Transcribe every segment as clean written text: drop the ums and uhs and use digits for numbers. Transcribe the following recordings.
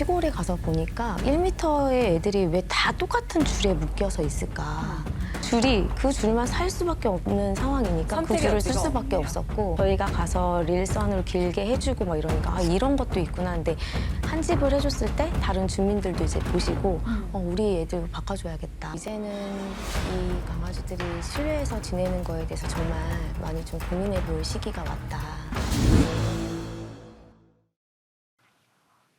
시골에 가서 보니까 1m의 애들이 왜 다 똑같은 줄에 묶여서 있을까? 줄이 그 줄만 살 수밖에 없는 상황이니까 그 줄을 쓸 수밖에 없었고, 저희가 가서 릴선을 길게 해주고 막 이러니까 아, 이런 것도 있구나. 근데 한 집을 해줬을 때 다른 주민들도 이제 보시고 우리 애들 바꿔줘야겠다. 이제는 이 강아지들이 실외에서 지내는 거에 대해서 정말 많이 좀 고민해 볼 시기가 왔다.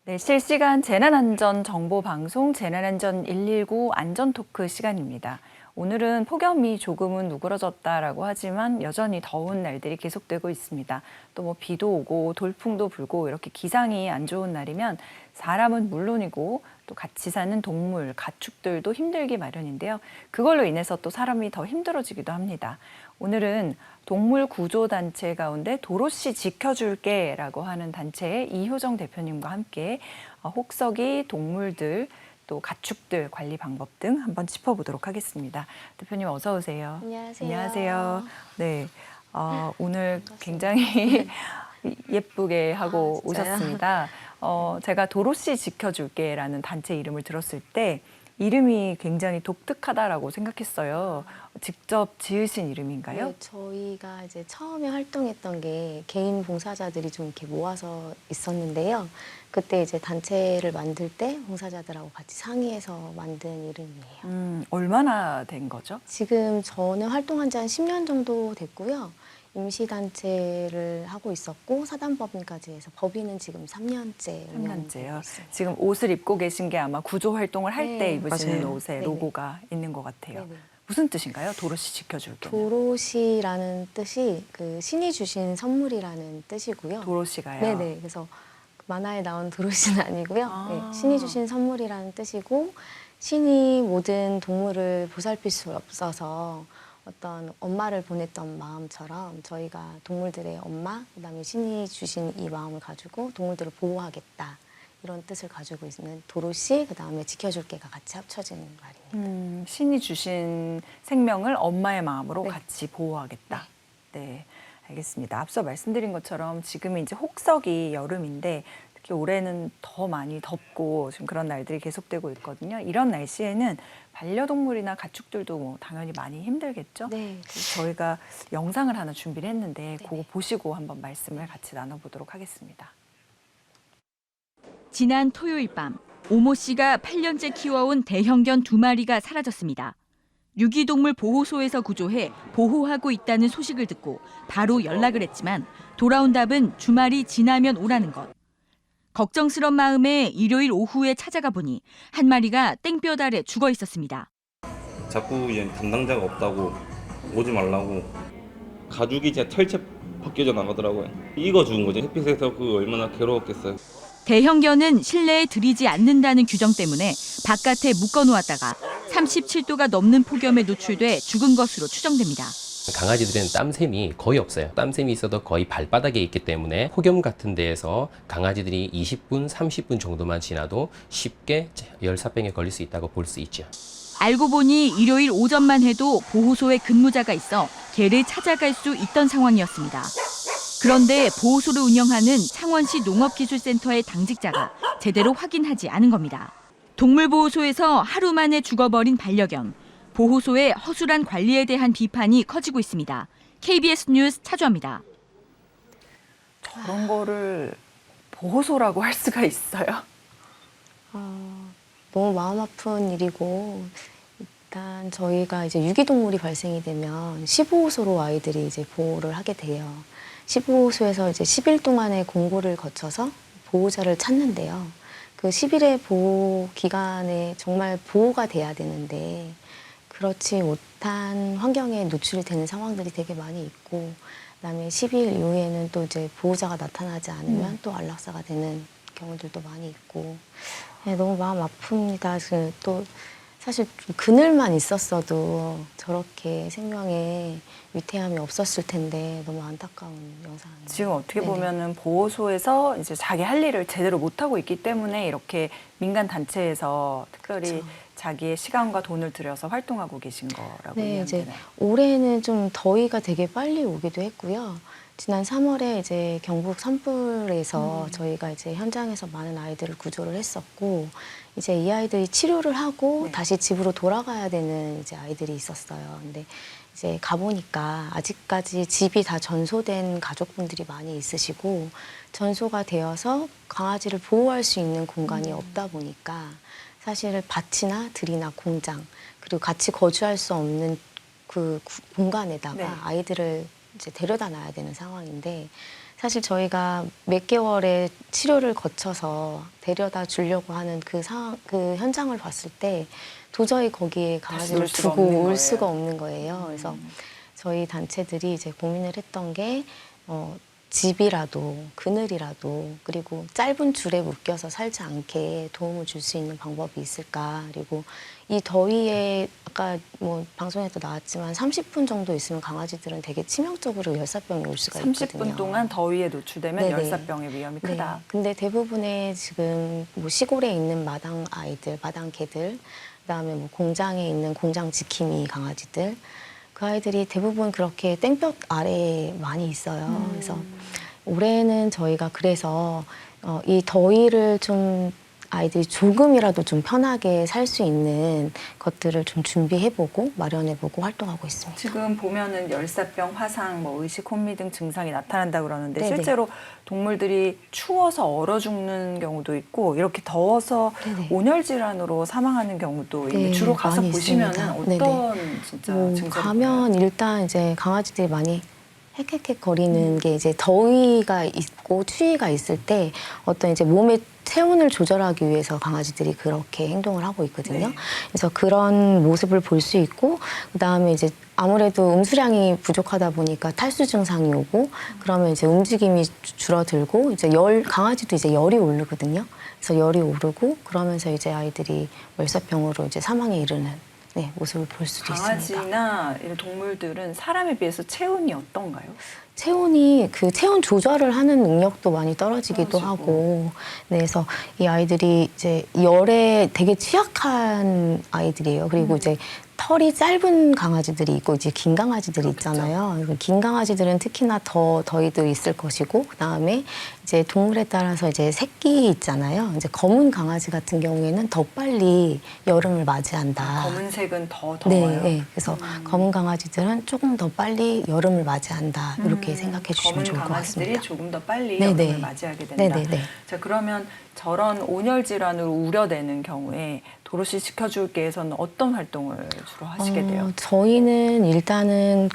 네, 실시간 재난안전 정보 방송 재난안전 119 안전토크 시간입니다. 오늘은 폭염이 조금은 누그러졌다라고 하지만 여전히 더운 날들이 계속되고 있습니다. 또 뭐 비도 오고 돌풍도 불고 이렇게 기상이 안 좋은 날이면 사람은 물론이고 또 같이 사는 동물, 가축들도 힘들기 마련인데요. 그걸로 인해서 또 사람이 더 힘들어지기도 합니다. 오늘은 동물 구조 단체 가운데 도로시 지켜줄게라고 하는 단체의 이효정 대표님과 함께 혹서기 동물들 또 가축들 관리 방법 등 한번 짚어보도록 하겠습니다. 대표님 어서 오세요. 안녕하세요. 안녕하세요. 네, 오늘 굉장히 예쁘게 하고 오셨습니다. 제가 도로시 지켜줄게라는 단체 이름을 들었을 때 이름이 굉장히 독특하다라고 생각했어요. 직접 지으신 이름인가요? 네, 저희가 이제 처음에 활동했던 게 개인 봉사자들이 좀 이렇게 모아서 있었는데요. 그때 이제 단체를 만들 때 봉사자들하고 같이 상의해서 만든 이름이에요. 얼마나 된 거죠? 지금 저는 활동한 지 한 10년 정도 됐고요. 임시단체를 하고 있었고 사단법인까지 해서 법인은 지금 3년째 운영되고 3년째요. 있어요. 지금 옷을 입고 계신 게 아마 구조 활동을 할 때 네, 입으시는 맞아요. 옷에 네네. 로고가 있는 것 같아요. 네네. 무슨 뜻인가요? 도로시 지켜줄게. 도로시라는 뜻이 그 신이 주신 선물이라는 뜻이고요. 도로시가요? 네네. 그래서 만화에 나온 도로시는 아니고요. 아. 네, 신이 주신 선물이라는 뜻이고, 신이 모든 동물을 보살필 수 없어서 어떤 엄마를 보냈던 마음처럼 저희가 동물들의 엄마, 그다음에 신이 주신 이 마음을 가지고 동물들을 보호하겠다. 이런 뜻을 가지고 있는 도로시, 그다음에 지켜줄게가 같이 합쳐진 말입니다. 신이 주신 생명을 엄마의 마음으로 네. 같이 보호하겠다. 네, 알겠습니다. 앞서 말씀드린 것처럼 지금이 이제 혹서기 여름인데 특히 올해는 더 많이 덥고 지금 그런 날들이 계속되고 있거든요. 이런 날씨에는 반려동물이나 가축들도 뭐 당연히 많이 힘들겠죠. 네. 그래서 저희가 영상을 하나 준비를 했는데 그거 네네. 보시고 한번 말씀을 같이 나눠보도록 하겠습니다. 지난 토요일 밤 오모 씨가 8년째 키워온 대형견 2마리가 사라졌습니다. 유기동물 보호소에서 구조해 보호하고 있다는 소식을 듣고 바로 연락을 했지만 돌아온 답은 주말이 지나면 오라는 것. 걱정스런 마음에 일요일 오후에 찾아가 보니 한 마리가 땡볕 아래 죽어 있었습니다. 자꾸 이제 담당자가 없다고 오지 말라고 가죽이 제 털채 벗겨져 나가더라고요. 익어 죽은 거죠. 햇빛에서 그 얼마나 괴로웠겠어요. 대형견은 실내에 들이지 않는다는 규정 때문에 바깥에 묶어놓았다가 37도가 넘는 폭염에 노출돼 죽은 것으로 추정됩니다. 강아지들은 땀샘이 거의 없어요. 땀샘이 있어도 거의 발바닥에 있기 때문에 폭염 같은 데에서 강아지들이 20분, 30분 정도만 지나도 쉽게 열사병에 걸릴 수 있다고 볼 수 있죠. 알고 보니 일요일 오전만 해도 보호소에 근무자가 있어 개를 찾아갈 수 있던 상황이었습니다. 그런데 보호소를 운영하는 창원시 농업기술센터의 당직자가 제대로 확인하지 않은 겁니다. 동물보호소에서 하루 만에 죽어버린 반려견. 보호소의 허술한 관리에 대한 비판이 커지고 있습니다. KBS 뉴스 차주합니다. 저런 거를 보호소라고 할 수가 있어요? 너무 마음 아픈 일이고, 일단 저희가 이제 유기동물이 발생이 되면 15호소로 아이들이 이제 보호를 하게 돼요. 15호소에서 이제 10일 동안의 공고를 거쳐서 보호자를 찾는데요. 그 10일의 보호 기간에 정말 보호가 돼야 되는데 그렇지 못한 환경에 노출이 되는 상황들이 되게 많이 있고, 그다음에 10일 이후에는 또 이제 보호자가 나타나지 않으면 또 안락사가 되는 경우들도 많이 있고, 네, 너무 마음 아픕니다. 또 사실 좀 그늘만 있었어도 저렇게 생명에 위태함이 없었을 텐데 너무 안타까운 영상이에요. 지금 어떻게 네네. 보면은 보호소에서 이제 자기 할 일을 제대로 못하고 있기 때문에 이렇게 민간 단체에서 특별히 그렇죠. 자기의 시간과 돈을 들여서 활동하고 계신 거라고 네, 이제 이해하면 되나요? 올해는 좀 더위가 되게 빨리 오기도 했고요. 지난 3월에 이제 경북 산불에서 저희가 이제 현장에서 많은 아이들을 구조를 했었고 이제 이 아이들이 치료를 하고 네. 다시 집으로 돌아가야 되는 이제 아이들이 있었어요. 근데 이제 가보니까 아직까지 집이 다 전소된 가족분들이 많이 있으시고 전소가 되어서 강아지를 보호할 수 있는 공간이 없다 보니까 사실 밭이나 들이나 공장 그리고 같이 거주할 수 없는 그 공간에다가 네. 아이들을 이제 데려다 놔야 되는 상황인데 사실 저희가 몇 개월의 치료를 거쳐서 데려다 주려고 하는 그 상황, 그 현장을 봤을 때 도저히 거기에 강아지를 놓을 수가 두고 없는 올 거예요. 수가 없는 거예요. 그래서 저희 단체들이 이제 고민을 했던 게 집이라도 그늘이라도 그리고 짧은 줄에 묶여서 살지 않게 도움을 줄 수 있는 방법이 있을까. 그리고 이 더위에 아까 뭐 방송에도 나왔지만 30분 정도 있으면 강아지들은 되게 치명적으로 열사병이 올 수가 있거든요. 30분 동안 더위에 노출되면 네네. 열사병의 위험이 크다. 네. 근데 대부분의 지금 뭐 시골에 있는 마당 아이들, 마당 개들, 그다음에 뭐 공장에 있는 공장 지킴이 강아지들, 그 아이들이 대부분 그렇게 땡볕 아래에 많이 있어요. 그래서 올해는 저희가 그래서 이 더위를 좀 아이들이 조금이라도 좀 편하게 살 수 있는 것들을 좀 준비해보고 마련해보고 활동하고 있습니다. 지금 보면은 열사병, 화상, 뭐 의식 혼미 등 증상이 나타난다 그러는데 네네. 실제로 동물들이 추워서 얼어 죽는 경우도 있고 이렇게 더워서 네네. 온열 질환으로 사망하는 경우도 있는데 네, 주로 가서 많이 보시면은 있습니다. 어떤 진짜 뭐 증상이 가면 일단 이제 강아지들이 많이 헥헥헥 거리는 게 이제 더위가 있고 추위가 있을 때 어떤 이제 몸의 체온을 조절하기 위해서 강아지들이 그렇게 행동을 하고 있거든요. 네. 그래서 그런 모습을 볼 수 있고 그다음에 이제 아무래도 음수량이 부족하다 보니까 탈수 증상이 오고 그러면 이제 움직임이 줄어들고 이제 강아지도 이제 열이 오르거든요. 그래서 열이 오르고 그러면서 이제 아이들이 열사병으로 이제 사망에 이르는 모습을 볼 수도 있습니다. 강아지나 이런 동물들은 사람에 비해서 체온이 어떤가요? 체온이 그 체온 조절을 하는 능력도 많이 떨어지기도 떨어지고. 하고, 네, 그래서 이 아이들이 이제 열에 되게 취약한 아이들이에요. 그리고 이제 털이 짧은 강아지들이 있고 이제 긴 강아지들이 있잖아요. 그리고 긴 강아지들은 특히나 더 더위도 있을 것이고, 그다음에 이제 동물에 따라서 이제 새끼 있잖아요. 이제 검은 강아지 같은 경우에는 더 빨리 여름을 맞이한다. 검은색은 더 더워요. 네. 그래서 검은 강아지들은 조금 더 빨리 여름을 맞이한다. 이렇게 생각해 주시면 검은 좋을 것 강아지들이 같습니다. 조금 더 빨리 네네. 여름을 맞이하게 된다. 네네네. 자, 그러면 저런 온열 질환으로 우려되는 경우에 도로시 지켜줄게에서는 어떤 활동을 주로 하시게 돼요? 저희는 일단은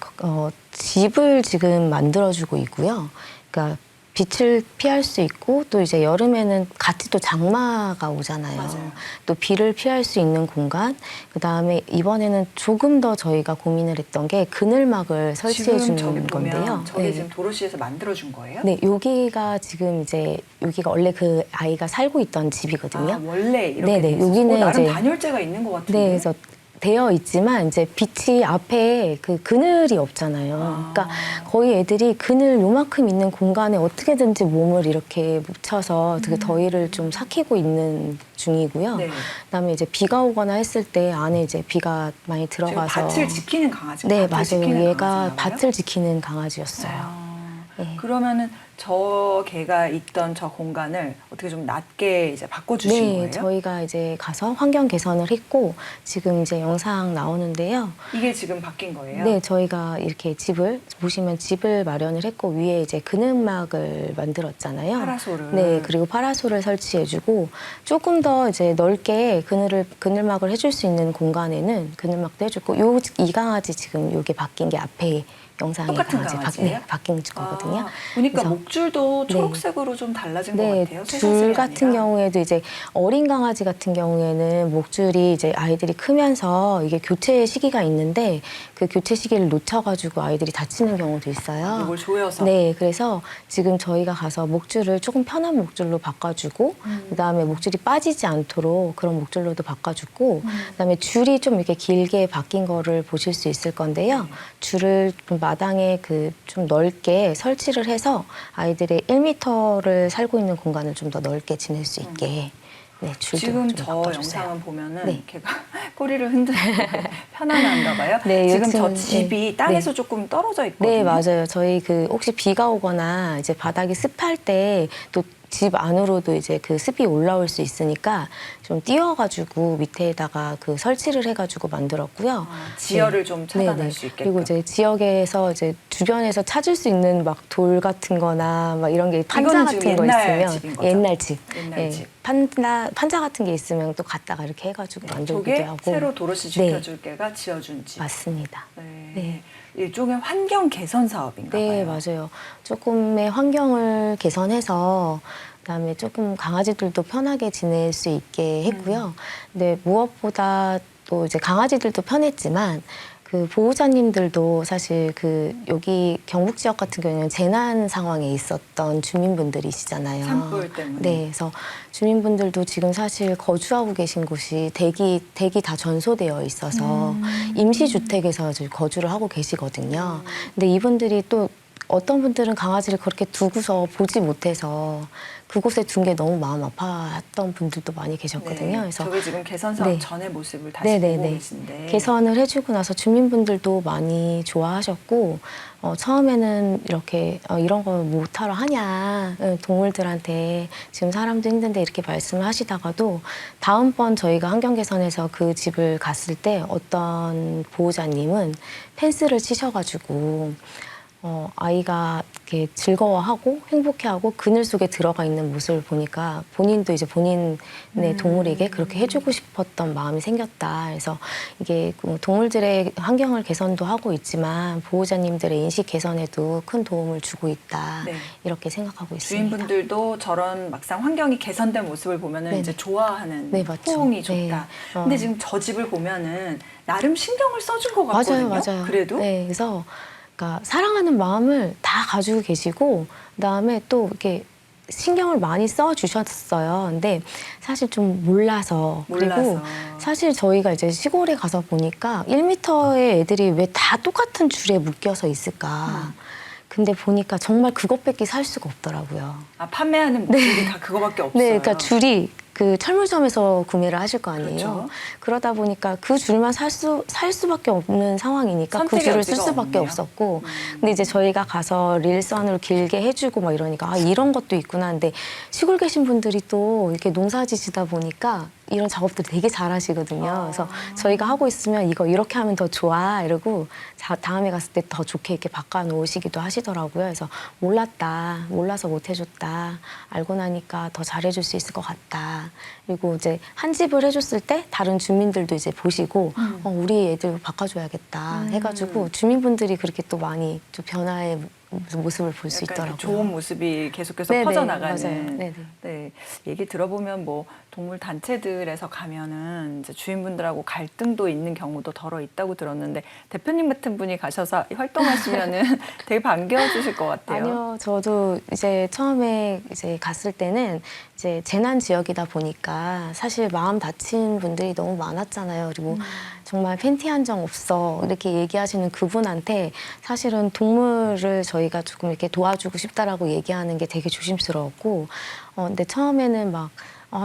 집을 지금 만들어주고 있고요. 그러니까 빛을 피할 수 있고 또 이제 여름에는 같이 또 장마가 오잖아요. 맞아요. 또 비를 피할 수 있는 공간. 그다음에 이번에는 조금 더 저희가 고민을 했던 게 그늘막을 설치해 지금 저기 주는 보면 건데요. 저게 네. 지금 도로시에서 만들어준 거예요? 네, 여기가 지금 이제 여기가 원래 그 아이가 살고 있던 집이거든요. 아, 원래 이렇게 네네, 돼 있어서. 여기는 나름 이제- 단열재가 있는 것 같은데. 네, 그래서 되어 있지만 이제 빛이 앞에 그 그늘이 없잖아요. 그러니까 거의 애들이 그늘 요만큼 있는 공간에 어떻게든지 몸을 이렇게 묻혀서 그 더위를 좀 삭히고 있는 중이고요. 네. 그다음에 이제 비가 오거나 했을 때 안에 이제 비가 많이 지금 들어가서 밭을 지키는 강아지. 네, 밭을 맞아요. 지키는 얘가 강아지인가 봐요? 밭을 지키는 강아지였어요. 아, 네. 그러면은 저 개가 있던 저 공간을 어떻게 좀 낮게 이제 바꿔주신 네, 거예요? 저희가 이제 가서 환경 개선을 했고 지금 이제 영상 나오는데요. 이게 지금 바뀐 거예요? 네, 저희가 이렇게 집을 보시면 집을 마련을 했고 위에 이제 그늘막을 만들었잖아요. 파라솔을. 네, 그리고 파라솔을 설치해주고 조금 더 이제 넓게 그늘막을 해줄 수 있는 공간에는 그늘막도 해주고 이 강아지 지금 요게 바뀐 게 앞에 영상에 똑같은 강아지예요? 바뀐 거거든요. 아, 보니까 그래서- 목줄도 초록색으로 좀 달라진 것 네, 같아요. 줄 새사슬이 같은 아니라. 경우에도 이제 어린 강아지 같은 경우에는 목줄이 이제 아이들이 크면서 이게 교체 시기가 있는데 그 교체 시기를 놓쳐가지고 아이들이 다치는 경우도 있어요. 이걸 조여서. 네, 그래서 지금 저희가 가서 목줄을 조금 편한 목줄로 바꿔주고 그다음에 목줄이 빠지지 않도록 그런 목줄로도 바꿔주고 그다음에 줄이 좀 이렇게 길게 바뀐 거를 보실 수 있을 건데요. 줄을 좀 마당에 그 좀 넓게 설치를 해서 아이들의 1m를 살고 있는 공간을 좀 더 넓게 지낼 수 있게 네, 줄도 지금 좀 저 바꿔주세요. 영상은 보면은 네. 걔가 꼬리를 흔드는데 편안한가 봐요. 네, 지금 저 요즘, 집이 네. 땅에서 네. 조금 떨어져 있거든요. 네, 맞아요. 저희 혹시 비가 오거나 이제 바닥이 습할 때 또 집 안으로도 이제 그 습이 올라올 수 있으니까 좀 띄워가지고 밑에다가 그 설치를 해가지고 만들었고요. 지열을 네. 좀 차단할 네네. 수 있게끔. 그리고 이제 지역에서 이제 주변에서 찾을 수 있는 막 돌 같은 거나 막 이런 게 판자 이거는 지금 같은 거 옛날 있으면 집인 거죠? 옛날 집. 옛날 예, 집. 판자 같은 게 있으면 또 갖다가 이렇게 해가지고 만들기도 저게 하고. 새로 도로시 네. 지켜줄 게가 지어준 집. 맞습니다. 네. 네. 일종의 환경 개선 사업인가 네, 봐요. 맞아요. 조금의 환경을 개선해서 그다음에 조금 강아지들도 편하게 지낼 수 있게 했고요. 근데 무엇보다 또 이제 강아지들도 편했지만 그 보호자님들도 사실 그 여기 경북 지역 같은 경우에는 재난 상황에 있었던 주민분들이시잖아요. 산불 때문에. 네, 그래서 주민분들도 지금 사실 거주하고 계신 곳이 댁이 다 전소되어 있어서 임시주택에서 지금 거주를 하고 계시거든요. 근데 이분들이 또 어떤 분들은 강아지를 그렇게 두고서 보지 못해서 그곳에 둔 게 너무 마음 아팠던 분들도 많이 계셨거든요. 네. 그래서 저게 지금 개선 사업 네. 전의 모습을 다시 네네네. 보고 계신데. 개선을 해주고 나서 주민분들도 많이 좋아하셨고 처음에는 이렇게 이런 거 못하러 하냐 동물들한테 지금 사람도 힘든데 이렇게 말씀을 하시다가도 다음번 저희가 환경 개선에서 그 집을 갔을 때 어떤 보호자님은 펜스를 치셔가지고 아이가 이렇게 즐거워하고 행복해하고 그늘 속에 들어가 있는 모습을 보니까 본인도 이제 본인의 동물에게 그렇게 해주고 싶었던 마음이 생겼다. 그래서 이게 동물들의 환경을 개선도 하고 있지만 보호자님들의 인식 개선에도 큰 도움을 주고 있다. 네. 이렇게 생각하고 있습니다. 주인분들도 저런 막상 환경이 개선된 모습을 보면은 네네. 이제 좋아하는 네, 맞죠. 호응이 네. 좋다. 근데 지금 저 집을 보면은 나름 신경을 써준 것 같거든요. 맞아요. 그래도 네, 그래서 그러니까 사랑하는 마음을 다 가지고 계시고 그다음에 또 이렇게 신경을 많이 써 주셨어요. 근데 사실 좀 몰라서 그리고 사실 저희가 이제 시골에 가서 보니까 1m의 애들이 왜 다 똑같은 줄에 묶여서 있을까? 근데 보니까 정말 그것밖에 살 수가 없더라고요. 아, 판매하는 물건이 다 그거밖에 없어요. 네, 그러니까 줄이 그 철물점에서 구매를 하실 거 아니에요. 그렇죠. 그러다 보니까 그 줄만 살 수밖에 없는 상황이니까 그 선택의 줄을 쓸 여지가 수밖에 없네요. 없었고. 근데 이제 저희가 가서 릴선으로 길게 해주고 막 이러니까 아, 이런 것도 있구나. 근데 시골 계신 분들이 또 이렇게 농사 지시다 보니까 이런 작업들 되게 잘하시거든요. 그래서 저희가 하고 있으면 이거 이렇게 하면 더 좋아 이러고 다음에 갔을 때 더 좋게 이렇게 바꿔놓으시기도 하시더라고요. 그래서 몰라서 못 해줬다. 알고 나니까 더 잘해줄 수 있을 것 같다. 그리고 이제 한 집을 해줬을 때 다른 주민들도 이제 보시고 우리 애들 바꿔줘야겠다 해가지고 주민분들이 그렇게 또 많이 좀 변화의 모습을 볼 수 약간 있더라고요. 좋은 모습이 계속해서 네네, 퍼져나가는. 맞아요. 네네. 네, 얘기 들어보면 뭐 동물 단체들에서 가면은 이제 주인분들하고 갈등도 있는 경우도 덜어 있다고 들었는데 대표님 같은 분이 가셔서 활동하시면은 되게 반겨주실 것 같아요. 아니요, 저도 이제 처음에 이제 갔을 때는 이제 재난 지역이다 보니까 사실 마음 다친 분들이 너무 많았잖아요. 그리고 정말 팬티 한 장 없어 이렇게 얘기하시는 그분한테 사실은 동물을 저희가 조금 이렇게 도와주고 싶다라고 얘기하는 게 되게 조심스러웠고, 근데 처음에는 막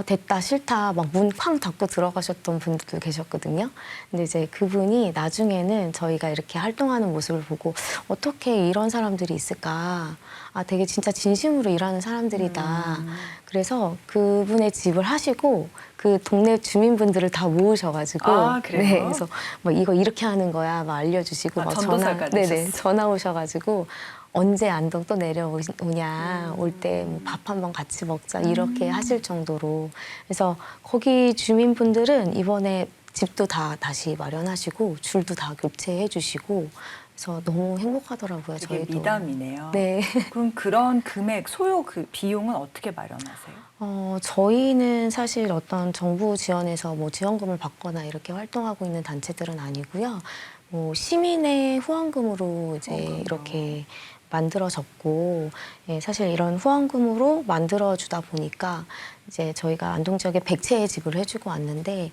됐다 싫다 막 문 쾅 닫고 들어가셨던 분들도 계셨거든요. 근데 이제 그분이 나중에는 저희가 이렇게 활동하는 모습을 보고 어떻게 이런 사람들이 있을까? 아, 되게 진짜 진심으로 일하는 사람들이다. 그래서 그분의 집을 하시고 그 동네 주민분들을 다 모으셔가지고 아, 그래요? 네, 그래서 막 이거 이렇게 하는 거야 막 알려주시고 막 전도사까지 네네 하셨어요. 전화 오셔가지고 언제 안동 또 내려오냐 올 때 뭐 밥 한번 같이 먹자 이렇게 하실 정도로. 그래서 거기 주민분들은 이번에 집도 다 다시 마련하시고 줄도 다 교체해 주시고 그래서 너무 행복하더라고요. 되게 저희도. 미담이네요. 네. 그럼 그런 금액, 소요 그 비용은 어떻게 마련하세요? 저희는 사실 어떤 정부 지원에서 뭐 지원금을 받거나 이렇게 활동하고 있는 단체들은 아니고요. 뭐 시민의 후원금으로 이제 이렇게 만들어졌고, 예, 사실 이런 후원금으로 만들어주다 보니까 이제 저희가 안동 지역에 100채의 집을 해주고 왔는데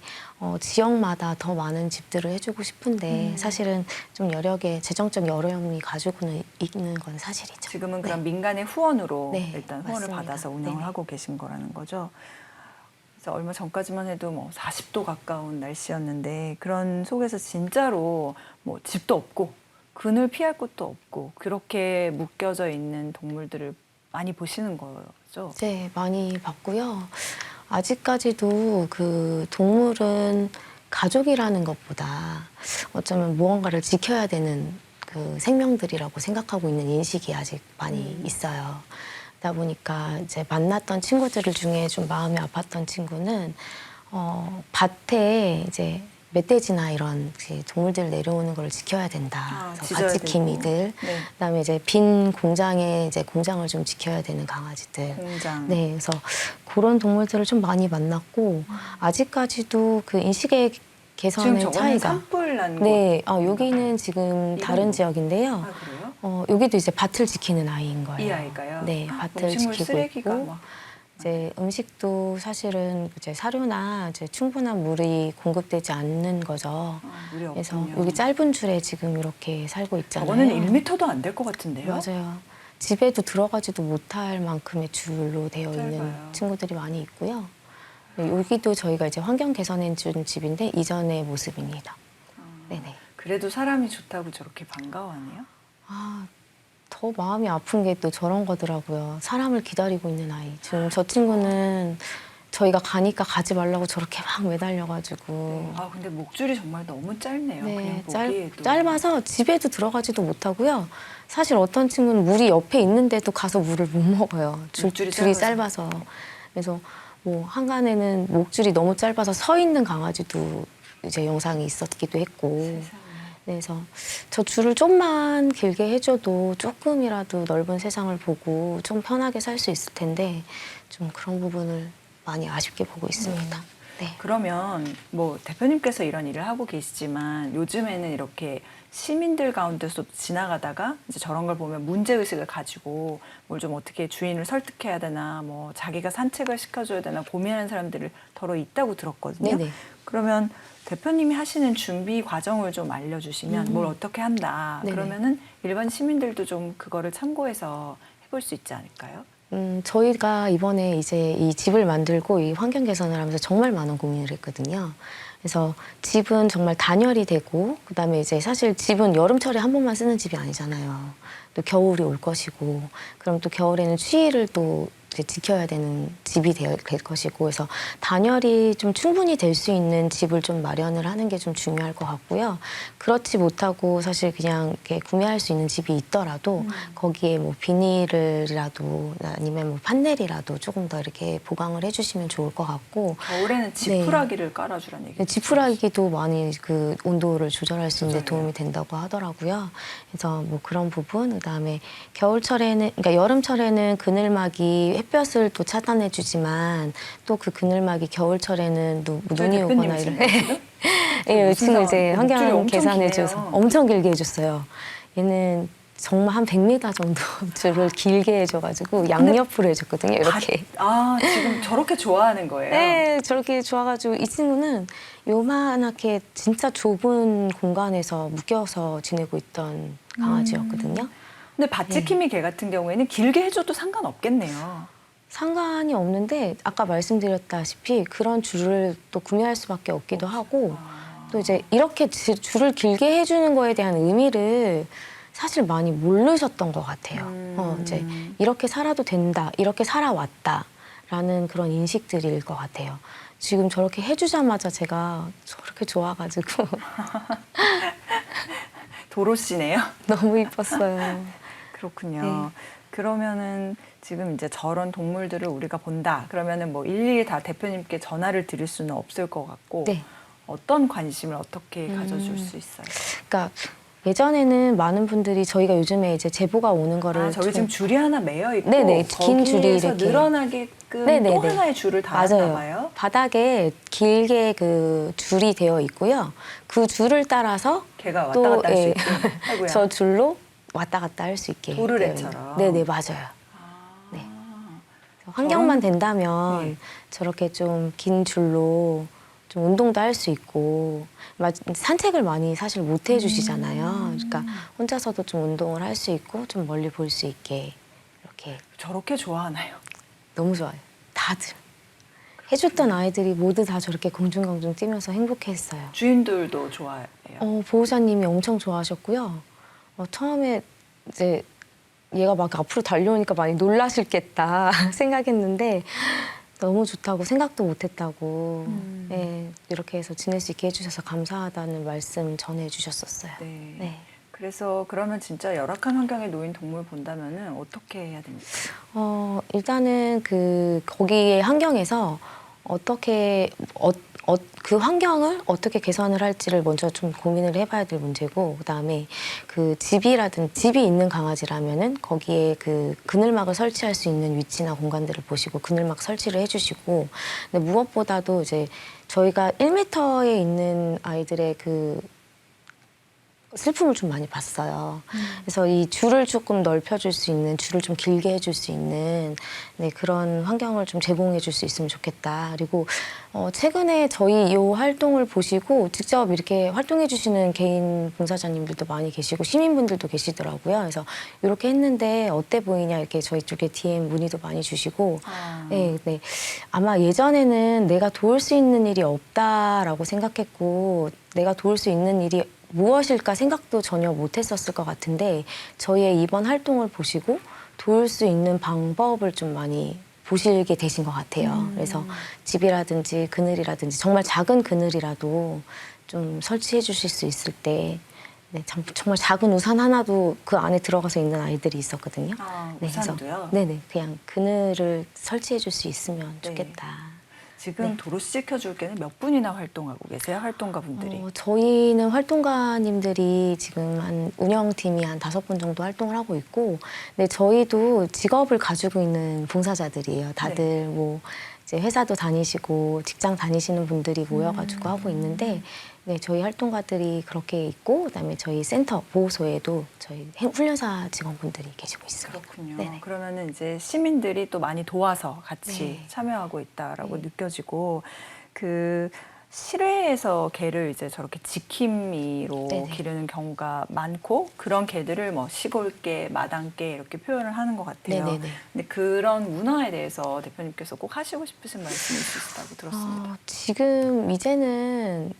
지역마다 더 많은 집들을 해주고 싶은데 사실은 좀 여력에 재정적 여력이 가지고는 있는 건 사실이죠. 지금은 그럼 민간의 후원으로 네, 일단 후원을 맞습니다. 받아서 운영을 네네. 하고 계신 거라는 거죠. 진짜 얼마 전까지만 해도 뭐 40도 가까운 날씨였는데 그런 속에서 진짜로 뭐 집도 없고 그늘 피할 곳도 없고 그렇게 묶여져 있는 동물들을 많이 보시는 거죠? 네, 많이 봤고요. 아직까지도 그 동물은 가족이라는 것보다 어쩌면 무언가를 지켜야 되는 그 생명들이라고 생각하고 있는 인식이 아직 많이 있어요. 그러다 보니까 이제 만났던 친구들 중에 좀 마음이 아팠던 친구는 밭에 이제 멧돼지나 이런 이제 동물들 내려오는 걸 지켜야 된다. 그래서 짖어야 밭지킴이들, 되고. 네. 그다음에 이제 빈 공장에 이제 공장을 좀 지켜야 되는 강아지들. 공장. 네, 그래서 그런 동물들을 좀 많이 만났고 아직까지도 그 인식의 지금 개선의 저거는 차이가. 산불 난 네, 곳. 여기는 지금 다른 뭐? 지역인데요. 아, 그래요? 여기도 이제 밭을 지키는 아이인 거예요. 이 아이가요? 네, 밭을 음식물 지키고 쓰레기가 있고 막 이제 음식도 사실은 이제 사료나 이제 충분한 물이 공급되지 않는 거죠. 물이 그래서 없군요. 여기 짧은 줄에 지금 이렇게 살고 있잖아요. 저거는 1m도 안 될 것 같은데요? 맞아요. 집에도 들어가지도 못할 만큼의 줄로 되어 있는 짧아요. 친구들이 많이 있고요. 네, 여기도 저희가 이제 환경 개선해 준 집인데 이전의 모습입니다. 네네. 그래도 사람이 좋다고 저렇게 반가워하네요? 더 마음이 아픈 게 또 저런 거더라고요. 사람을 기다리고 있는 아이. 지금 저 친구는 저희가 가니까 가지 말라고 저렇게 막 매달려가지고. 아 근데 목줄이 정말 너무 짧네요. 네, 그냥 보기에도. 짧아서 집에도 들어가지도 못하고요. 사실 어떤 친구는 물이 옆에 있는데도 가서 물을 못 먹어요. 목줄이 줄이 짧아서. 짧아서. 그래서 뭐 한간에는 목줄이 너무 짧아서 서 있는 강아지도 이제 영상이 있었기도 했고. 세상에. 그래서 저 줄을 좀만 길게 해줘도 조금이라도 넓은 세상을 보고 좀 편하게 살 수 있을 텐데 좀 그런 부분을 많이 아쉽게 보고 있습니다. 네. 그러면 뭐 대표님께서 이런 일을 하고 계시지만 요즘에는 이렇게 시민들 가운데서 지나가다가 이제 저런 걸 보면 문제의식을 가지고 뭘 좀 어떻게 주인을 설득해야 되나 뭐 자기가 산책을 시켜줘야 되나 고민하는 사람들이 더러 있다고 들었거든요. 네네. 그러면 대표님이 하시는 준비 과정을 좀 알려주시면 뭘 어떻게 한다. 네네. 그러면은 일반 시민들도 좀 그거를 참고해서 해볼 수 있지 않을까요? 저희가 이번에 이제 이 집을 만들고 이 환경 개선을 하면서 정말 많은 고민을 했거든요. 그래서 집은 정말 단열이 되고 그다음에 이제 사실 집은 여름철에 한 번만 쓰는 집이 아니잖아요. 또 겨울이 올 것이고 그럼 또 겨울에는 추위를 또 이제 지켜야 되는 집이 될 것이고 그래서 단열이 좀 충분히 될 수 있는 집을 좀 마련을 하는 게 좀 중요할 것 같고요. 그렇지 못하고 사실 그냥 이렇게 구매할 수 있는 집이 있더라도 거기에 뭐 비닐이라도 아니면 뭐 판넬이라도 조금 더 이렇게 보강을 해주시면 좋을 것 같고 겨울에는 지푸라기를 깔아주라는 얘기죠. 지푸라기도 많이 그 온도를 조절할 수 있는 데 조절해요. 도움이 된다고 하더라고요. 그래서 뭐 그런 부분, 그다음에 겨울철에는, 그러니까 여름철에는 그늘막이 햇볕을 또 차단해 주지만 또 그 그늘막이 겨울철에는 또 눈이 오거나 이런. 예, 무슨 지금 이제 상황? 목줄이 환경 엄청 계산해 기네요. 줘서 엄청 길게 해줬어요. 얘는 정말 한 100m 정도 줄을 길게 해줘가지고 양옆으로 해줬거든요. 이렇게. 지금 저렇게 좋아하는 거예요? 네, 저렇게 좋아가지고 이 친구는 요만하게 진짜 좁은 공간에서 묶여서 지내고 있던 강아지였거든요. 근데 밭지킴이 개 같은 경우에는 길게 해줘도 상관없겠네요. 상관이 없는데 아까 말씀드렸다시피 그런 줄을 또 구매할 수밖에 없기도 하고 또 이제 이렇게 줄을 길게 해주는 거에 대한 의미를 사실 많이 모르셨던 것 같아요. 이제 이렇게 살아도 된다, 이렇게 살아왔다라는 그런 인식들일 것 같아요. 지금 저렇게 해주자마자 제가 저렇게 좋아가지고 도로시네요. 너무 이뻤어요. 그렇군요. 네. 그러면은 지금 이제 저런 동물들을 우리가 본다. 그러면은 뭐 일일이 다 대표님께 전화를 드릴 수는 없을 것 같고 네. 어떤 관심을 어떻게 가져줄 수 있어요? 그러니까 예전에는 많은 분들이 저희가 요즘에 이제 제보가 오는 거를 저기 지금 줄이 하나 매여 있고 네네, 긴 줄이 거기에서 이렇게. 늘어나게끔 네네네. 또 하나의 줄을 달았나 봐요. 바닥에 길게 그 줄이 되어 있고요. 그 줄을 따라서 걔가 왔다 또, 갔다 할 수 예, 있게. 아이고야. 저 줄로 왔다 갔다 할 수 있게. 도르래처럼. 네네, 맞아요. 네. 환경만 된다면 네. 저렇게 좀 긴 줄로 좀 운동도 할 수 있고 산책을 많이 사실 못 해주시잖아요. 그러니까 혼자서도 좀 운동을 할 수 있고 좀 멀리 볼 수 있게 이렇게 저렇게 좋아하나요? 너무 좋아요. 다들. 해줬던 아이들이 모두 다 저렇게 공중공중 뛰면서 행복했어요. 주인들도 좋아해요. 보호자님이 엄청 좋아하셨고요. 처음에 이제 얘가 막 앞으로 달려오니까 많이 놀라셨겠다 생각했는데 너무 좋다고 생각도 못했다고 네, 이렇게 해서 지낼 수 있게 해주셔서 감사하다는 말씀 전해주셨었어요. 네. 네. 그래서 그러면 진짜 열악한 환경에 놓인 동물 본다면은 어떻게 해야 됩니까? 일단은 거기의 환경에서 어떻게 그 환경을 어떻게 개선을 할지를 먼저 좀 고민을 해봐야 될 문제고, 그다음에 집이 있는 강아지라면은 거기에 그늘막을 설치할 수 있는 위치나 공간들을 보시고 그늘막 설치를 해주시고, 근데 무엇보다도 이제 저희가 1m에 있는 아이들의 슬픔을 좀 많이 봤어요. 그래서 이 줄을 조금 넓혀줄 수 있는, 줄을 좀 길게 해줄 수 있는 네, 그런 환경을 좀 제공해 줄 수 있으면 좋겠다. 그리고 최근에 저희 이 활동을 보시고 직접 이렇게 활동해 주시는 개인 봉사자님들도 많이 계시고 시민분들도 계시더라고요. 그래서 이렇게 했는데 어때 보이냐 이렇게 저희 쪽에 DM 문의도 많이 주시고 네, 네. 아마 예전에는 내가 도울 수 있는 일이 없다라고 생각했고 내가 도울 수 있는 일이 무엇일까 생각도 전혀 못했었을 것 같은데 저희의 이번 활동을 보시고 도울 수 있는 방법을 좀 많이 보시게 되신 것 같아요. 그래서 집이라든지 그늘이라든지 정말 작은 그늘이라도 좀 설치해 주실 수 있을 때 네, 정말 작은 우산 하나도 그 안에 들어가서 있는 아이들이 있었거든요. 네, 우산도요? 네네, 그냥 그늘을 설치해 줄 수 있으면 네. 좋겠다. 지금 네. 도로 시켜줄게는 몇 분이나 활동하고 계세요? 활동가분들이? 저희는 활동가님들이 지금 운영팀이 한 5분 정도 활동을 하고 있고, 네, 저희도 직업을 가지고 있는 봉사자들이에요. 다들 이제 회사도 다니시고 직장 다니시는 분들이 모여가지고 하고 있는데, 네, 저희 활동가들이 그렇게 있고, 그다음에 저희 센터 보호소에도 저희 훈련사 직원분들이 계시고 있습니다. 그렇군요. 네네. 그러면은 이제 시민들이 또 많이 도와서 같이 네. 참여하고 있다라고 네. 느껴지고 실외에서 개를 이제 저렇게 지킴이로 네네. 기르는 경우가 많고 그런 개들을 시골개, 마당개 이렇게 표현을 하는 것 같아요. 네네네. 근데 그런 문화에 대해서 대표님께서 꼭 하시고 싶으신 말씀이 있으시다고 들었습니다. 지금 이제는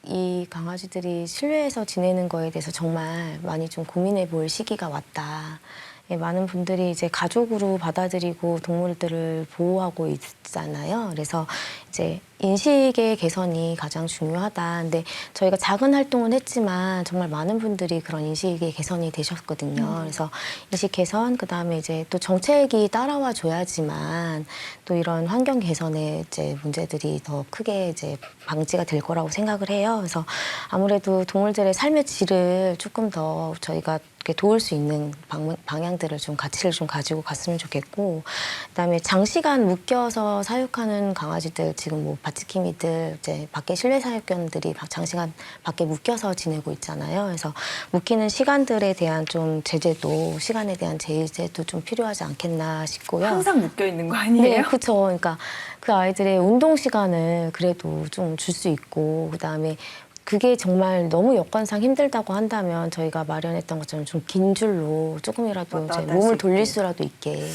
이 강아지들이 실외에서 지내는 거에 대해서 정말 많이 좀 고민해 볼 시기가 왔다. 예, 많은 분들이 이제 가족으로 받아들이고 동물들을 보호하고 있잖아요. 그래서 이제 인식의 개선이 가장 중요하다. 근데 저희가 작은 활동은 했지만 정말 많은 분들이 그런 인식의 개선이 되셨거든요. 그래서 인식 개선, 그 다음에 이제 또 정책이 따라와 줘야지만 또 이런 환경 개선의 이제 문제들이 더 크게 이제 방지가 될 거라고 생각을 해요. 그래서 아무래도 동물들의 삶의 질을 조금 더 저희가 이렇게 도울 수 있는 방향들을 좀 가치를 좀 가지고 갔으면 좋겠고, 그다음에 장시간 묶여서 사육하는 강아지들 지금 바치키미들 이제 밖에 실내 사육견들이 장시간 밖에 묶여서 지내고 있잖아요. 그래서 묶이는 시간들에 대한 좀 제재도 시간에 대한 제재도 좀 필요하지 않겠나 싶고요. 항상 묶여 있는 거 아니에요? 네, 그렇죠. 그러니까 그 아이들의 운동 시간을 그래도 좀 줄 수 있고, 그다음에 그게 정말 너무 여건상 힘들다고 한다면 저희가 마련했던 것처럼 좀 긴 줄로 조금이라도 왔다 이제 갔다 할 몸을 수 돌릴 있게. 수라도 있게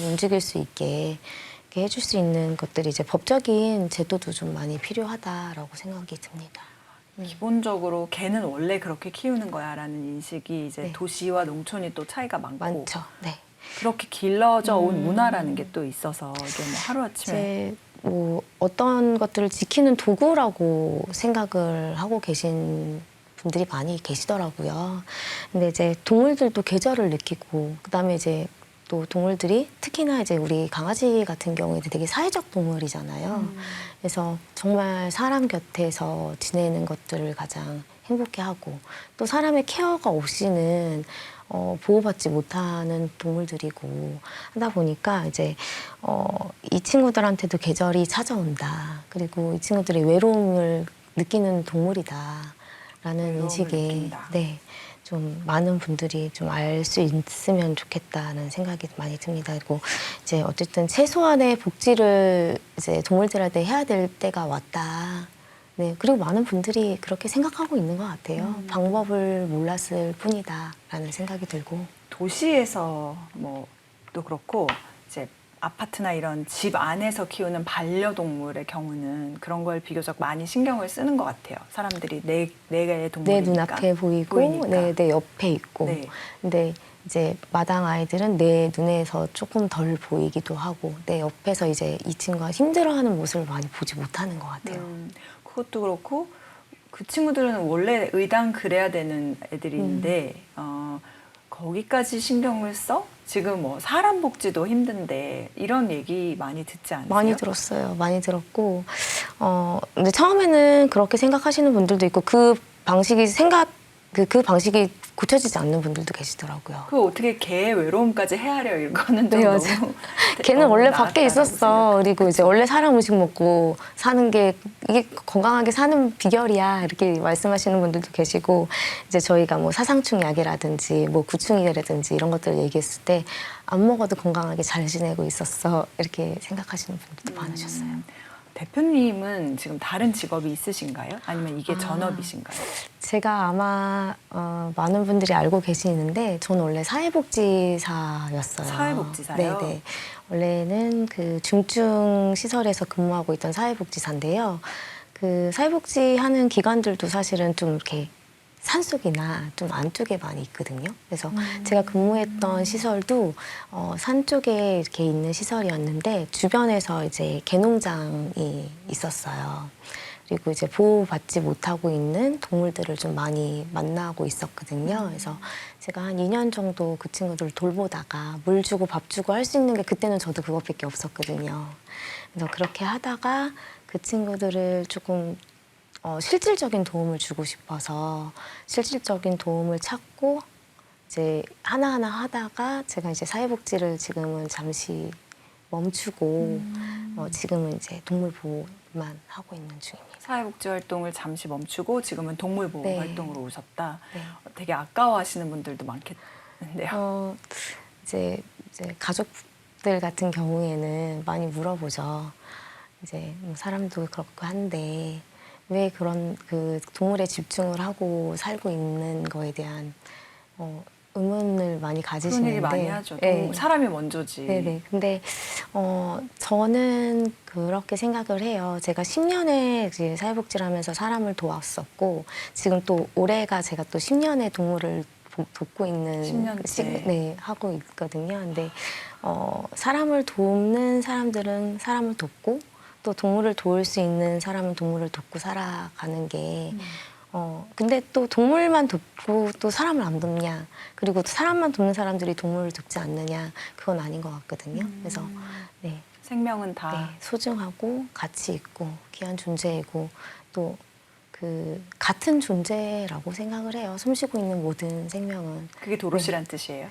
움직일 수 있게 이렇게 해줄 수 있는 것들이 이제 법적인 제도도 좀 많이 필요하다라고 생각이 듭니다. 기본적으로 개는 원래 그렇게 키우는 거야라는 인식이 이제 네. 도시와 농촌이 또 차이가 많고 많죠. 네. 그렇게 길러져 온 문화라는 게 또 있어서 이게 하루아침에 이제 어떤 것들을 지키는 도구라고 생각을 하고 계신 분들이 많이 계시더라고요. 근데 이제 동물들도 계절을 느끼고, 그다음에 이제 또 동물들이 특히나 이제 우리 강아지 같은 경우에는 되게 사회적 동물이잖아요. 그래서 정말 사람 곁에서 지내는 것들을 가장 행복해하고, 또 사람의 케어가 없이는 보호받지 못하는 동물들이고 하다 보니까 이제 이 친구들한테도 계절이 찾아온다. 그리고 이 친구들이 외로움을 느끼는 동물이다라는 외로움을 인식에 느낀다. 네, 좀 많은 분들이 좀 알 수 있으면 좋겠다는 생각이 많이 듭니다. 그리고 이제 어쨌든 최소한의 복지를 이제 동물들한테 해야 될 때가 왔다. 네, 그리고 많은 분들이 그렇게 생각하고 있는 것 같아요. 방법을 몰랐을 뿐이다라는 생각이 들고. 도시에서 또 그렇고 이제 아파트나 이런 집 안에서 키우는 반려동물의 경우는 그런 걸 비교적 많이 신경을 쓰는 것 같아요. 사람들이 내 개의 내 동물이니까. 눈앞에 보이고 보이니까. 내 옆에 있고. 네. 근데 이제 마당 아이들은 내 눈에서 조금 덜 보이기도 하고 내 옆에서 이제 이 친구가 힘들어하는 모습을 많이 보지 못하는 것 같아요. 그것도 그렇고 그 친구들은 원래 의당 그래야 되는 애들인데 거기까지 신경을 써? 지금 뭐 사람 복지도 힘든데 이런 얘기 많이 듣지 않으세요? 많이 들었어요. 많이 들었고, 근데 처음에는 그렇게 생각하시는 분들도 있고, 그 방식이 그 방식이 고쳐지지 않는 분들도 계시더라고요. 그 어떻게 개의 외로움까지 헤아려 이거는 좀 네, 너무 맞아요. 걔는 너무 원래 밖에 나았다라고 있었어. 그리고 이제 원래 사람 음식 먹고 사는 게 이게 건강하게 사는 비결이야. 이렇게 말씀하시는 분들도 계시고, 이제 저희가 뭐 사상충 약이라든지 뭐 구충이라든지 이런 것들을 얘기했을 때 안 먹어도 건강하게 잘 지내고 있었어. 이렇게 생각하시는 분들도 많으셨어요. 대표님은 지금 다른 직업이 있으신가요? 아니면 이게 전업이신가요? 제가 아마 많은 분들이 알고 계시는데 저는 원래 사회복지사였어요. 사회복지사요? 네네. 원래는 그 중증 시설에서 근무하고 있던 사회복지사인데요. 그 사회복지 하는 기관들도 사실은 좀 이렇게 산속이나 좀 안쪽에 많이 있거든요. 그래서 제가 근무했던 시설도 산 쪽에 이렇게 있는 시설이었는데 주변에서 이제 개농장이 있었어요. 그리고 이제 보호받지 못하고 있는 동물들을 좀 많이 만나고 있었거든요. 그래서 제가 한 2년 정도 그 친구들을 돌보다가 물 주고 밥 주고 할 수 있는 게 그때는 저도 그것밖에 없었거든요. 그래서 그렇게 하다가 그 친구들을 조금 실질적인 도움을 주고 싶어서 실질적인 도움을 찾고 이제 하나하나 하다가 제가 이제 사회복지를 지금은 잠시 멈추고 지금은 이제 동물보호만 하고 있는 중입니다. 사회복지 활동을 잠시 멈추고 지금은 동물보호 네. 활동으로 오셨다. 네. 되게 아까워하시는 분들도 많겠는데요. 이제 가족들 같은 경우에는 많이 물어보죠. 이제 뭐 사람도 그렇고 한데 왜 그런 그 동물에 집중을 하고 살고 있는 거에 대한 의문을 많이 가지시는데 그런 얘기 많이 하죠. 네. 사람이 먼저지. 네네. 근데 저는 그렇게 생각을 해요. 제가 10년의 이제 사회복지를 하면서 사람을 도왔었고 지금 또 올해가 제가 또 10년의 동물을 돕고 있는 10년째. 네, 하고 있거든요. 근데 사람을 돕는 사람들은 사람을 돕고 또 동물을 도울 수 있는 사람은 동물을 돕고 살아가는 게 근데 또 동물만 돕고 또 사람을 안 돕냐 그리고 또 사람만 돕는 사람들이 동물을 돕지 않느냐 그건 아닌 것 같거든요. 그래서 네, 생명은 다 네, 소중하고 가치 있고 귀한 존재이고 또 그 같은 존재라고 생각을 해요. 숨쉬고 있는 모든 생명은 그게 도로시란 뜻이에요.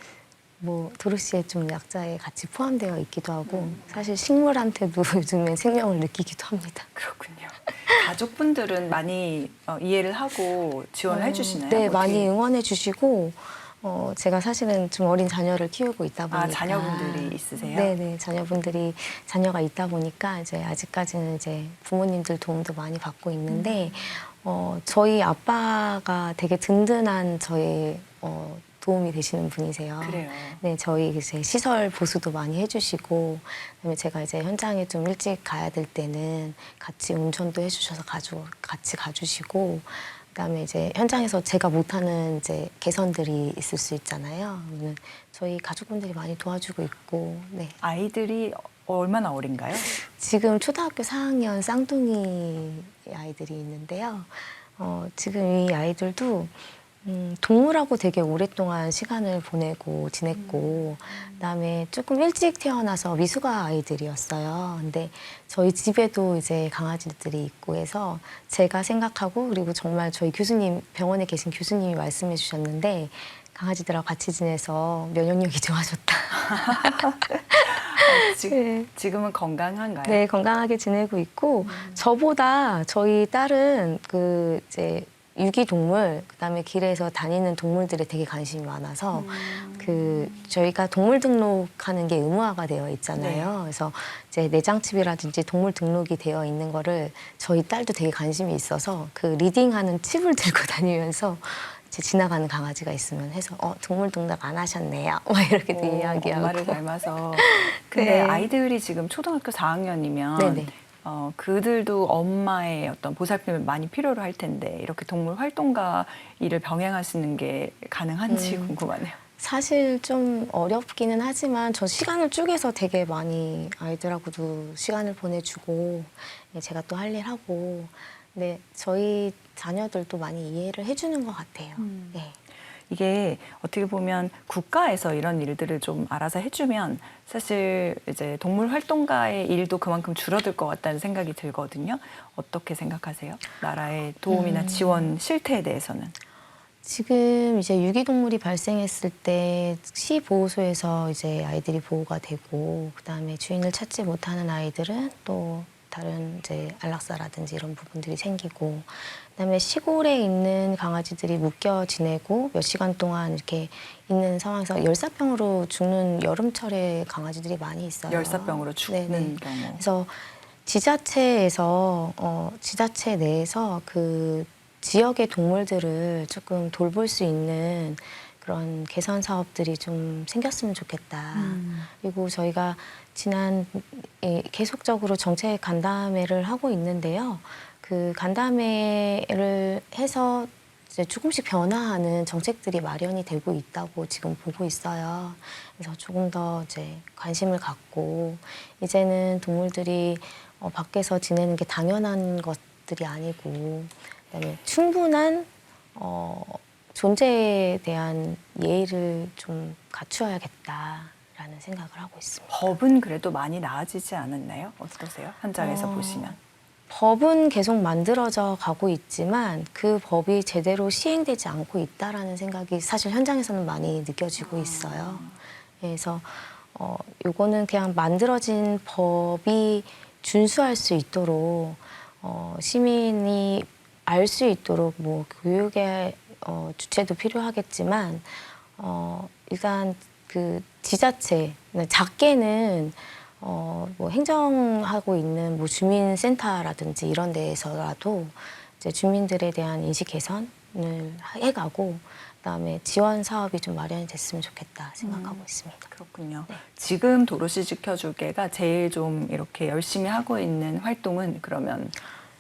뭐 도로시에 좀 약자에 같이 포함되어 있기도 하고 사실 식물한테도 요즘에 생명을 느끼기도 합니다. 그렇군요. 가족분들은 많이 이해를 하고 지원을 해주시나요? 네, 어떻게? 많이 응원해 주시고 제가 사실은 좀 어린 자녀를 키우고 있다 보니까 자녀분들이 있으세요? 네네, 자녀가 있다 보니까 이제 아직까지는 이제 부모님들 도움도 많이 받고 있는데 저희 아빠가 되게 든든한 저의 도움이 되시는 분이세요. 그래요. 네, 저희 이제 시설 보수도 많이 해주시고, 그다음에 제가 이제 현장에 좀 일찍 가야 될 때는 같이 운전도 해주셔서 같이 가주시고, 그다음에 이제 현장에서 제가 못하는 이제 개선들이 있을 수 있잖아요. 그러면 저희 가족분들이 많이 도와주고 있고, 네. 아이들이 얼마나 어린가요? 지금 초등학교 4학년 쌍둥이 아이들이 있는데요. 지금 이 아이들도 동물하고 되게 오랫동안 시간을 보내고 지냈고 그다음에 조금 일찍 태어나서 미숙아 아이들이었어요. 근데 저희 집에도 이제 강아지들이 있고 해서 제가 생각하고 그리고 정말 저희 교수님 병원에 계신 교수님이 말씀해 주셨는데 강아지들하고 같이 지내서 면역력이 좋아졌다. 지금은 건강한가요? 네, 건강하게 지내고 있고 저보다 저희 딸은 그 이제 유기동물, 그다음에 길에서 다니는 동물들에 되게 관심이 많아서 그 저희가 동물 등록하는 게 의무화가 되어 있잖아요. 네. 그래서 이제 내장칩이라든지 동물 등록이 되어 있는 거를 저희 딸도 되게 관심이 있어서 그 리딩하는 칩을 들고 다니면서 이제 지나가는 강아지가 있으면 해서 동물농락 안 하셨네요. 막 이렇게도 이야기하고. 엄마를 닮아서. 근데 네. 아이들이 지금 초등학교 4학년이면 네네. 그들도 엄마의 어떤 보살핌을 많이 필요로 할 텐데 이렇게 동물 활동가 일을 병행하시는 게 가능한지 궁금하네요. 사실 좀 어렵기는 하지만 저 시간을 쪼개서 되게 많이 아이들하고도 시간을 보내주고 제가 또 할 일 하고 근데 저희 자녀들도 많이 이해를 해주는 것 같아요. 네. 이게 어떻게 보면 국가에서 이런 일들을 좀 알아서 해주면 사실 이제 동물 활동가의 일도 그만큼 줄어들 것 같다는 생각이 들거든요. 어떻게 생각하세요? 나라의 도움이나 지원 실태에 대해서는? 지금 이제 유기동물이 발생했을 때 시보호소에서 이제 아이들이 보호가 되고 그다음에 주인을 찾지 못하는 아이들은 또 다른 이제 안락사라든지 이런 부분들이 생기고 그다음에 시골에 있는 강아지들이 묶여 지내고 몇 시간 동안 이렇게 있는 상황에서 열사병으로 죽는 여름철에 강아지들이 많이 있어요. 열사병으로 죽는 네네. 경우. 그래서 지자체에서 지자체 내에서 그 지역의 동물들을 조금 돌볼 수 있는 그런 개선 사업들이 좀 생겼으면 좋겠다. 그리고 저희가 계속적으로 정책 간담회를 하고 있는데요. 그 간담회를 해서 이제 조금씩 변화하는 정책들이 마련이 되고 있다고 지금 보고 있어요. 그래서 조금 더 이제 관심을 갖고 이제는 동물들이 밖에서 지내는 게 당연한 것들이 아니고 그다음에 충분한 존재에 대한 예의를 좀 갖추어야겠다라는 생각을 하고 있습니다. 법은 그래도 많이 나아지지 않았나요? 어떠세요? 현장에서 보시면. 법은 계속 만들어져 가고 있지만 그 법이 제대로 시행되지 않고 있다라는 생각이 사실 현장에서는 많이 느껴지고 있어요. 그래서 요거는 그냥 만들어진 법이 준수할 수 있도록 시민이 알 수 있도록 뭐 교육의 주체도 필요하겠지만 일단 그 지자체 작게는 뭐 행정하고 있는 뭐 주민센터라든지 이런 데에서라도 이제 주민들에 대한 인식 개선을 해가고 그다음에 지원 사업이 좀 마련이 됐으면 좋겠다 생각하고 있습니다. 그렇군요. 네. 지금 도로시 지켜줄게가 제일 좀 이렇게 열심히 하고 있는 활동은 그러면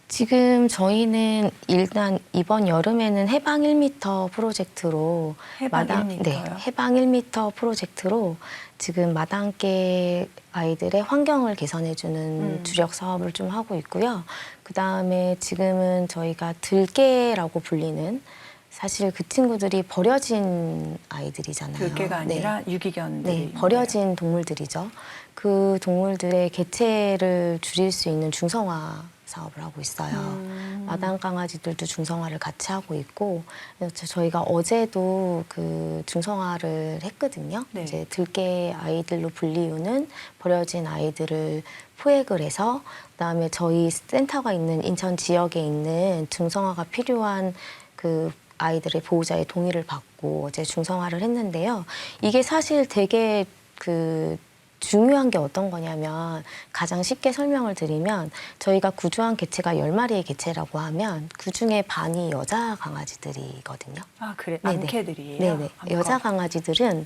지금 저희는 일단 이번 여름에는 해방 1m 프로젝트로 해방 1m 네, 요? 해방 1m 프로젝트로 지금 마당개 아이들의 환경을 개선해주는 주력 사업을 좀 하고 있고요. 그 다음에 지금은 저희가 들개라고 불리는 사실 그 친구들이 버려진 아이들이잖아요. 들개가 아니라 유기견들이 네, 버려진 동물들이죠. 그 동물들의 개체를 줄일 수 있는 중성화 사업을 하고 있어요. 마당 강아지들도 중성화를 같이 하고 있고 그래서 저희가 어제도 그 중성화를 했거든요. 네. 이제 들개 아이들로 불리우는 버려진 아이들을 포획을 해서 그다음에 저희 센터가 있는 인천 지역에 있는 중성화가 필요한 그 아이들의 보호자의 동의를 받고 이제 중성화를 했는데요. 이게 사실 되게 그 중요한 게 어떤 거냐면 가장 쉽게 설명을 드리면 저희가 구조한 개체가 10마리의 개체라고 하면 그중에 반이 여자 강아지들이거든요. 아, 그래. 네네. 암캐들이에요? 네네. 암컷. 여자 강아지들은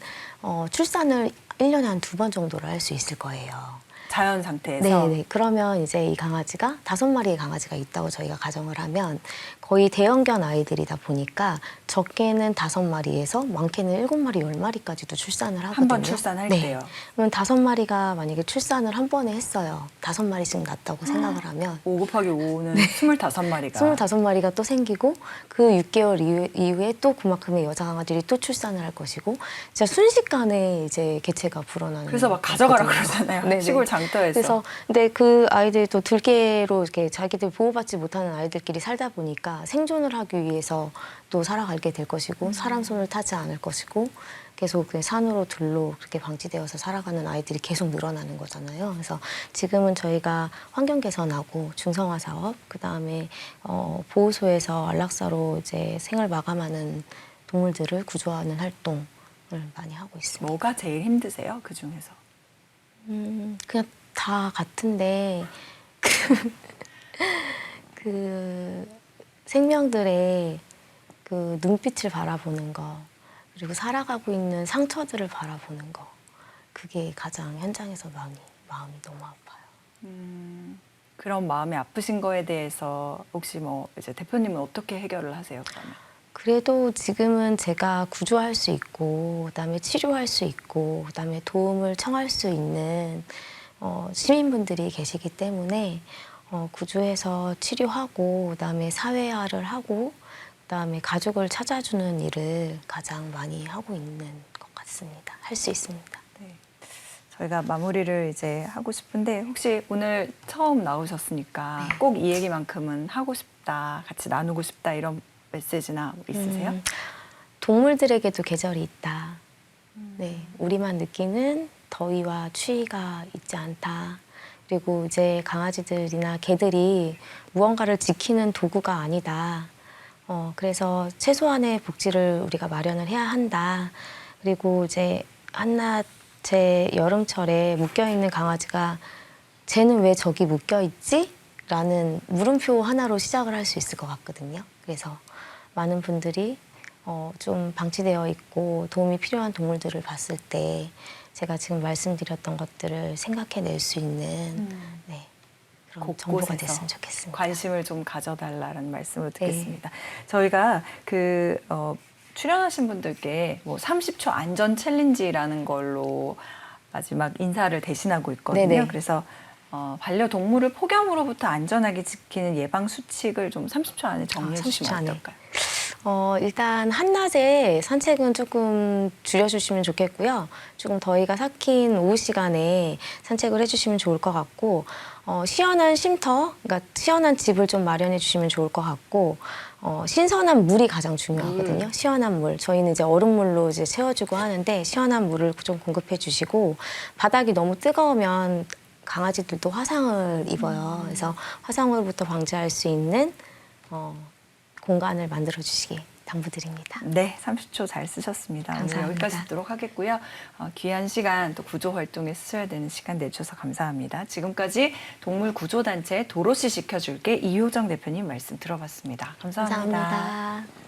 출산을 1년에 한 2번 정도를 할 수 있을 거예요. 자연 상태에서? 네네. 그러면 이제 이 강아지가 5마리의 강아지가 있다고 저희가 가정을 하면 거의 대형견 아이들이다 보니까 적게는 5마리에서 많게는 7마리, 10마리까지도 출산을 하거든요. 한 번 출산할 네. 때요? 그러면 5마리가 만약에 출산을 한 번에 했어요. 5마리씩 낳았다고 생각을 하면 5 곱하기 5는 25마리가. 25마리가 또 생기고 그 6개월 이후에 또 그만큼의 여자 강아지들이 또 출산을 할 것이고 진짜 순식간에 이제 개체가 불어나는 그래서 막 가져가라 거거든요. 그러잖아요. 네네. 시골 장터에서. 그래서 근데 그 아이들도 들개로 이렇게 자기들 보호받지 못하는 아이들끼리 살다 보니까 생존을 하기 위해서 또 살아가게 될 것이고 사람 손을 타지 않을 것이고 계속 그 산으로 들로 그렇게 방치되어서 살아가는 아이들이 계속 늘어나는 거잖아요. 그래서 지금은 저희가 환경 개선하고 중성화 사업, 그 다음에 보호소에서 안락사로 이제 생을 마감하는 동물들을 구조하는 활동을 많이 하고 있습니다. 뭐가 제일 힘드세요? 그 중에서? 그냥 다 같은데 그 생명들의 그 눈빛을 바라보는 거, 그리고 살아가고 있는 상처들을 바라보는 거, 그게 가장 현장에서 마음이 너무 아파요. 그런 마음이 아프신 거에 대해서 혹시 뭐 이제 대표님은 어떻게 해결을 하세요, 그러면? 그래도 지금은 제가 구조할 수 있고, 그다음에 치료할 수 있고, 그다음에 도움을 청할 수 있는 시민분들이 계시기 때문에 구조해서 치료하고, 그다음에 사회화를 하고, 그다음에 가족을 찾아주는 일을 가장 많이 하고 있는 것 같습니다. 할 수 있습니다. 네. 저희가 마무리를 이제 하고 싶은데 혹시 오늘 처음 나오셨으니까 네. 꼭 이 얘기만큼은 하고 싶다, 같이 나누고 싶다 이런 메시지나 뭐 있으세요? 동물들에게도 계절이 있다. 네, 우리만 느끼는 더위와 추위가 있지 않다. 그리고 이제 강아지들이나 개들이 무언가를 지키는 도구가 아니다. 그래서 최소한의 복지를 우리가 마련을 해야 한다. 그리고 이제 한낮에 여름철에 묶여있는 강아지가 쟤는 왜 저기 묶여있지? 라는 물음표 하나로 시작을 할 수 있을 것 같거든요. 그래서 많은 분들이 좀 방치되어 있고 도움이 필요한 동물들을 봤을 때 제가 지금 말씀드렸던 것들을 생각해낼 수 있는 네, 그런 정보가 곳곳에서 됐으면 좋겠습니다. 관심을 좀 가져달라는 말씀을 네. 듣겠습니다. 저희가 출연하신 분들께 뭐 30초 안전 챌린지라는 걸로 마지막 인사를 대신하고 있거든요. 네네. 그래서 반려동물을 폭염으로부터 안전하게 지키는 예방 수칙을 좀 30초 안에 정리해 30초 주시면 안에. 어떨까요? 일단 한낮에 산책은 조금 줄여주시면 좋겠고요. 조금 더위가 삭힌 오후 시간에 산책을 해주시면 좋을 것 같고, 시원한 쉼터, 그러니까 시원한 집을 좀 마련해 주시면 좋을 것 같고, 신선한 물이 가장 중요하거든요. 시원한 물. 저희는 이제 얼음물로 이제 채워주고 하는데 시원한 물을 좀 공급해 주시고, 바닥이 너무 뜨거우면 강아지들도 화상을 입어요. 그래서 화상으로부터 방지할 수 있는 공간을 만들어 주시기 당부드립니다. 네, 30초 잘 쓰셨습니다. 오늘 감사합니다. 여기까지 듣도록 하겠고요. 귀한 시간 또 구조 활동에 쓰셔야 되는 시간 내주셔서 감사합니다. 지금까지 동물구조단체 도로시 지켜줄게 이효정 대표님 말씀 들어봤습니다. 감사합니다. 감사합니다.